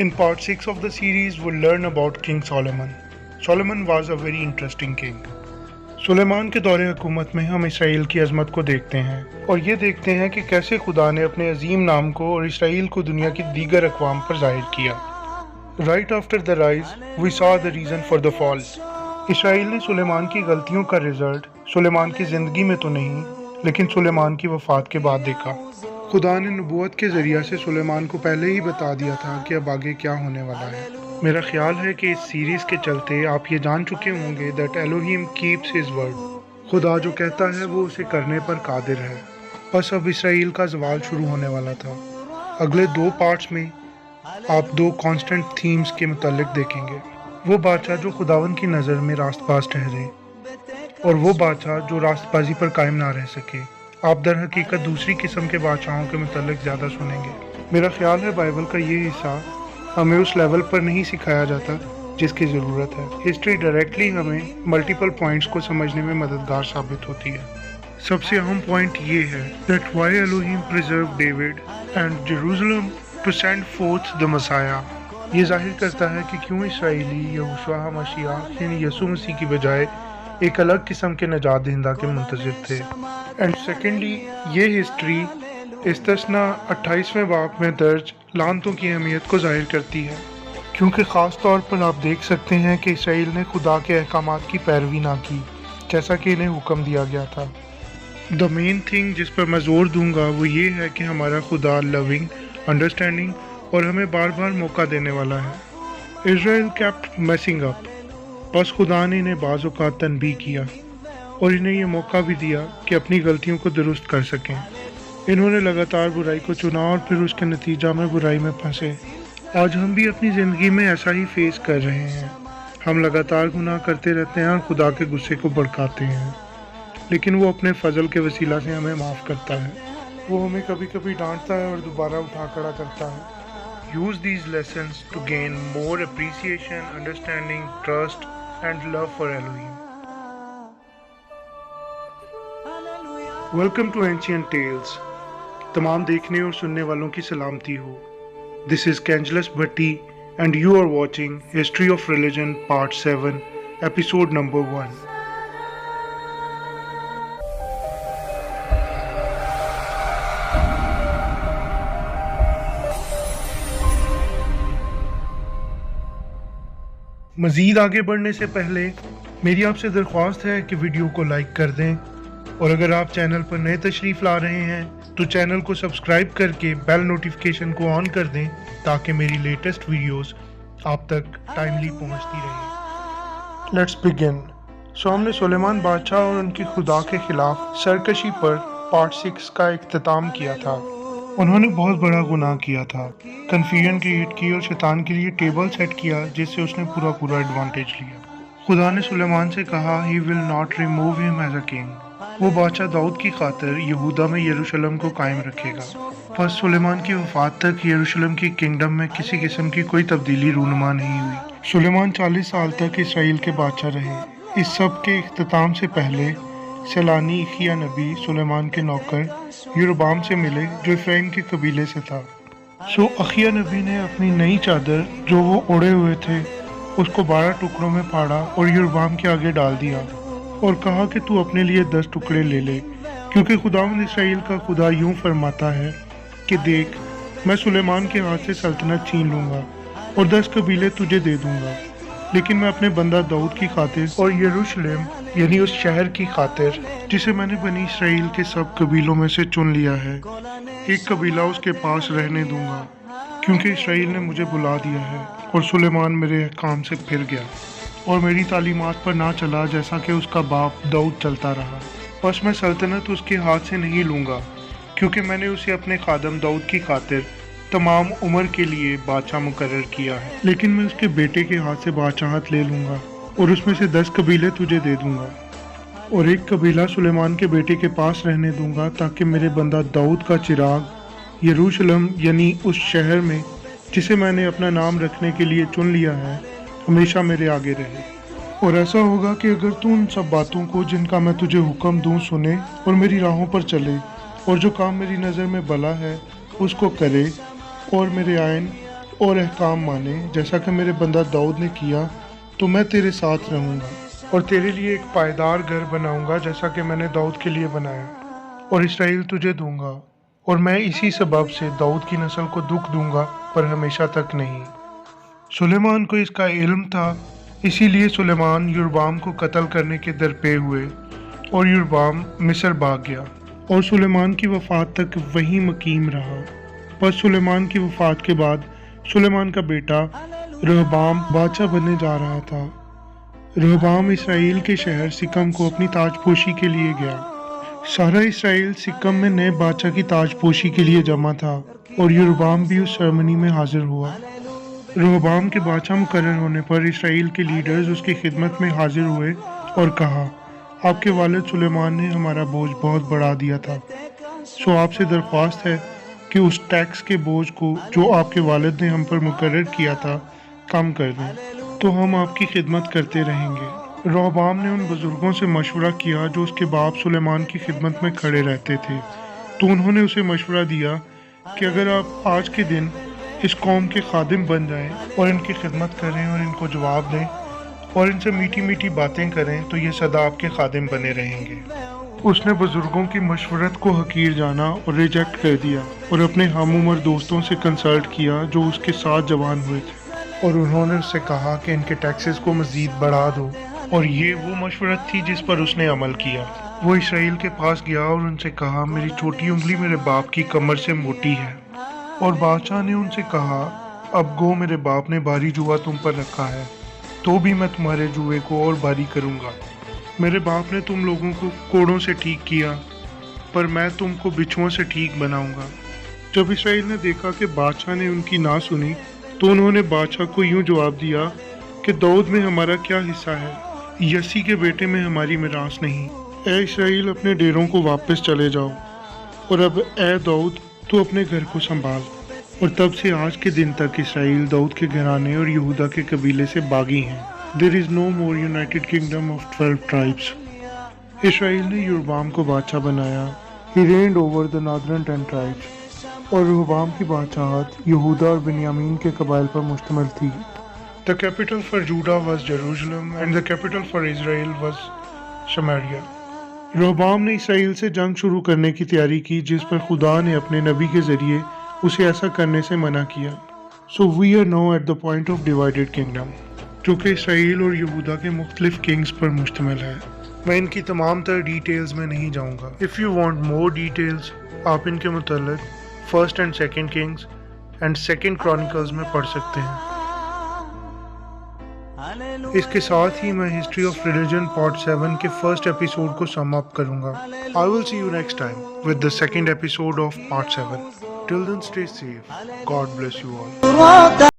In part 6 of the series, we'll learn about King Solomon. Solomon was a very interesting king. Suleman के दौरे हुकूमत में हम Israel की अजमत को देखते हैं और ये देखते हैं कि कैसे खुदा ने अपने अजीम नाम को और इसराइल को दुनिया की दीगर अक़वाम पर ज़ाहिर किया. Right after the rise, we saw the reason for the fall. Israel ने सुलेमान की गलतियों का रिजल्ट सुलेमान की ज़िंदगी में तो नहीं, लेकिन सुलेमान की वफ़ात के बाद देखा. खुदा ने नबूवत के ज़रिए से सुलेमान को पहले ही बता दिया था कि अब आगे क्या होने वाला है. मेरा ख्याल है कि इस सीरीज़ के चलते आप ये जान चुके होंगे that Elohim keeps his word. खुदा जो कहता है वो उसे करने पर कादिर है. बस अब इसराइल का ज़वाल शुरू होने वाला था. अगले 2 पार्ट्स में आप 2 कांस्टेंट थीम्स के मुतालिक देखेंगे. वो बादशाह जो खुदावन की नज़र में रास्तबाज ठहरे और वो बादशाह जो रास्तबाजी पर कायम ना रह सके. आप दर हकीकत दूसरी किस्म के बादशाहों के मुतालिक ज़्यादा सुनेंगे. मेरा ख्याल है बाइबल का ये हिस्सा हमें उस लेवल पर नहीं सिखाया जाता जिसकी ज़रूरत है. हिस्ट्री डायरेक्टली हमें मल्टीपल पॉइंट्स को समझने में मददगार साबित होती है. सबसे अहम पॉइंट ये है that why Elohim preserve David and Jerusalem to send forth the Messiah. ये जाहिर करता है कि क्यों इसराइली यहोशुआ मसीह यानी यसू मसीह की बजाय एक अलग किस्म के नजात दहिंदा के मुंतज़िर थे. एंड सेकेंडली ये हिस्ट्री इस्तिस्ना 28वें बाब में दर्ज लानतों की अहमियत को जाहिर करती है, क्योंकि ख़ास तौर पर आप देख सकते हैं कि इसराइल ने खुदा के अहकामात की पैरवी ना की जैसा कि इन्हें हुक्म दिया गया था. द मेन थिंग जिस पर मैं ज़ोर दूंगा वो ये है कि हमारा खुदा लविंग, अंडरस्टैंडिंग और हमें बार बार मौका देने वाला है. Israel kept messing up. बस खुदा ने इन्हें बाज़ औक़ात तनबीह किया और इन्हें ये मौका भी दिया कि अपनी गलतियों को दुरुस्त कर सकें. इन्होंने लगातार बुराई को चुना और फिर उसके नतीजा में बुराई में फंसे. आज हम भी अपनी ज़िंदगी में ऐसा ही फेस कर रहे हैं. हम लगातार गुनाह करते रहते हैं और खुदा के गुस्से को भड़काते हैं, लेकिन वो अपने फजल के वसीला से हमें माफ़ करता है. वो हमें कभी कभी डांटता है और दोबारा उठा खड़ा करता है. Use these lessons to gain more appreciation, understanding, trust and love for Elohim. Welcome to Ancient Tales. तमाम देखने और सुनने वालों की सलामती हो. This is Kanjlas Bhatti and you are watching History of Religion Part 7, Episode number 1. मज़ीद आगे बढ़ने से पहले मेरी आपसे दरख्वास्त है कि वीडियो को लाइक कर दें और अगर आप चैनल पर नए तशरीफ़ ला रहे हैं तो चैनल को सब्सक्राइब करके बेल नोटिफिकेशन को ऑन कर दें ताकि मेरी लेटेस्ट वीडियोस आप तक टाइमली पहुंचती रहें. Let's begin. सो हमने सुलेमान बादशाह और उनकी खुदा के खिलाफ सरकशी पर पार्ट 6 का इख्तिताम किया था. उन्होंने बहुत बड़ा गुनाह किया था, कन्फ्यूजन क्रिएट की और शैतान के लिए टेबल सेट किया जिससे उसने पूरा एडवांटेज लिया. खुदा ने सुलेमान से कहा he will not remove him as a king. वो बादशाह दाऊद की खातिर यहूदा में यरूशलेम को कायम रखेगा. बस सुलेमान की वफात तक यरूशलेम की किंगडम में किसी किस्म की कोई तब्दीली रूनुमा नहीं हुई. सुलेमान 40 साल तक इसराइल के बादशाह रहे. इस सब के इख्तिताम से पहले सैलानी अखिया नबी सुलेमान के नौकर यरोबाम से मिले जो इफ्राइम के कबीले से था. सो अखिया नबी ने अपनी नई चादर जो वो ओढ़े हुए थे उसको 12 टुकड़ों में फाड़ा और यरोबाम के आगे डाल दिया और कहा कि तू अपने लिए 10 टुकड़े ले ले, क्योंकि खुदावंद इसराइल का खुदा यूं फरमाता है कि देख, मैं सुलेमान के हाथ से सल्तनत छीन लूँगा और 10 कबीले तुझे दे दूँगा, लेकिन मैं अपने बंदा दाऊद की खातिर और यरूशलेम यानी उस शहर की खातिर जिसे मैंने बनी इसराइल के सब कबीलों में से चुन लिया है, एक कबीला उसके पास रहने दूंगा, क्योंकि इसराइल ने मुझे बुला दिया है. और सुलेमान मेरे काम से फिर गया और मेरी तालीमात पर ना चला जैसा कि उसका बाप दाऊद चलता रहा. बस मैं सल्तनत उसके हाथ से नहीं लूँगा, क्योंकि मैंने उसे अपने खादम दाऊद की खातिर तमाम उम्र के लिए बादशाह मुकर्रर किया है, लेकिन मैं उसके बेटे के हाथ से बादशाहत ले लूँगा और उसमें से 10 कबीले तुझे दे दूँगा और एक कबीला सुलेमान के बेटे के पास रहने दूँगा, ताकि मेरे बंदा दाऊद का चिराग यरूशलेम यानी उस शहर में जिसे मैंने अपना नाम रखने के लिए चुन लिया है हमेशा मेरे आगे रहे. और ऐसा होगा कि अगर तू उन सब बातों को जिनका मैं तुझे हुक्म दूँ सुने और मेरी राहों पर चले और जो काम मेरी नज़र में भला है उसको करे और मेरे आयन اور احکام مانے جیسا کہ میرے بندہ داؤد نے کیا تو میں تیرے ساتھ رہوں گا اور تیرے لیے ایک پائیدار گھر بناؤں گا جیسا کہ میں نے داؤد کے لیے بنایا اور اسرائیل تجھے دوں گا اور میں اسی سبب سے داؤد کی نسل کو دکھ دوں گا پر ہمیشہ تک نہیں۔ سلیمان کو اس کا علم تھا، اسی لیے سلیمان یربعام کو قتل کرنے کے درپے ہوئے اور یربعام مصر بھاگ گیا اور سلیمان کی وفات تک وہیں مقیم رہا۔ پس سلیمان کی وفات کے بعد سلیمان کا بیٹا رہبعام بادشاہ بننے جا رہا تھا۔ رہبعام اسرائیل کے شہر سکم کو اپنی تاج پوشی کے لیے گیا۔ سارا اسرائیل سکم میں نئے بادشاہ کی تاج پوشی کے لیے جمع تھا اور یربعام بھی اس سرمنی میں حاضر ہوا۔ رہبعام کے بادشاہ مقرر ہونے پر اسرائیل کے لیڈرز اس کی خدمت میں حاضر ہوئے اور کہا، آپ کے والد سلیمان نے ہمارا بوجھ بہت بڑھا دیا تھا، سو آپ سے درخواست ہے کہ اس ٹیکس کے بوجھ کو جو آپ کے والد نے ہم پر مقرر کیا تھا کم کر دیں، تو ہم آپ کی خدمت کرتے رہیں گے۔ رہبعام نے ان بزرگوں سے مشورہ کیا جو اس کے باپ سلیمان کی خدمت میں کھڑے رہتے تھے، تو انہوں نے اسے مشورہ دیا کہ اگر آپ آج کے دن اس قوم کے خادم بن جائیں اور ان کی خدمت کریں اور ان کو جواب دیں اور ان سے میٹھی میٹھی باتیں کریں تو یہ سدا آپ کے خادم بنے رہیں گے۔ اس نے بزرگوں کی مشورت کو حقیر جانا اور ریجیکٹ کر دیا اور اپنے ہم عمر دوستوں سے کنسلٹ کیا جو اس کے ساتھ جوان ہوئے تھے، اور انہوں نے اس سے کہا کہ ان کے ٹیکسز کو مزید بڑھا دو، اور یہ وہ مشورت تھی جس پر اس نے عمل کیا۔ وہ اسرائیل کے پاس گیا اور ان سے کہا، میری چھوٹی انگلی میرے باپ کی کمر سے موٹی ہے، اور بادشاہ نے ان سے کہا، اب گو میرے باپ نے بھاری جوا تم پر رکھا ہے، تو بھی میں تمہارے جوے کو اور بھاری کروں گا۔ میرے باپ نے تم لوگوں کو کوڑوں سے ٹھیک کیا، پر میں تم کو بچھوؤں سے ٹھیک بناؤں گا۔ جب اسرائیل نے دیکھا کہ بادشاہ نے ان کی نہ سنی تو انہوں نے بادشاہ کو یوں جواب دیا کہ داؤد میں ہمارا کیا حصہ ہے، یسی کے بیٹے میں ہماری میراث نہیں۔ اے اسرائیل، اپنے ڈیروں کو واپس چلے جاؤ، اور اب اے داؤد تو اپنے گھر کو سنبھال۔ اور تب سے آج کے دن تک اسرائیل داؤد کے گھرانے اور یہودا کے قبیلے سے باغی ہیں۔ There is no more united kingdom of 12 tribes۔ اسرائیل نے یربعام کو بادشاہ بنایا۔ He reigned over the northern 10 tribes۔ اور رہبعام کی بادشاہت یہودا اور بنیامین کے قبائل پر مشتمل تھی۔ The capital for Judah was Jerusalem and the capital for Israel was Samaria۔ رہبعام نے اسرائیل سے جنگ شروع کرنے کی تیاری کی جس پر خدا نے اپنے نبی کے ذریعے اسے ایسا کرنے سے منع کیا۔ So we are now at the point of divided kingdom، جو کہ اسرائیل اور یہودا کے مختلف کنگز پر مشتمل ہے۔ میں ان کی تمام تر ڈیٹیلز میں نہیں جاؤں گا۔ If you want more details، آپ ان کے متعلق first and second Kings and second Chronicles میں پڑھ سکتے ہیں۔ اس کے ساتھ ہی میں ہسٹری آف ریلیجن پارٹ 7 کے فرسٹ ایپیسوڈ کو سم اپ کروں گا۔ I will see you next time with the second episode of part 7۔ Till then stay safe. God bless you all۔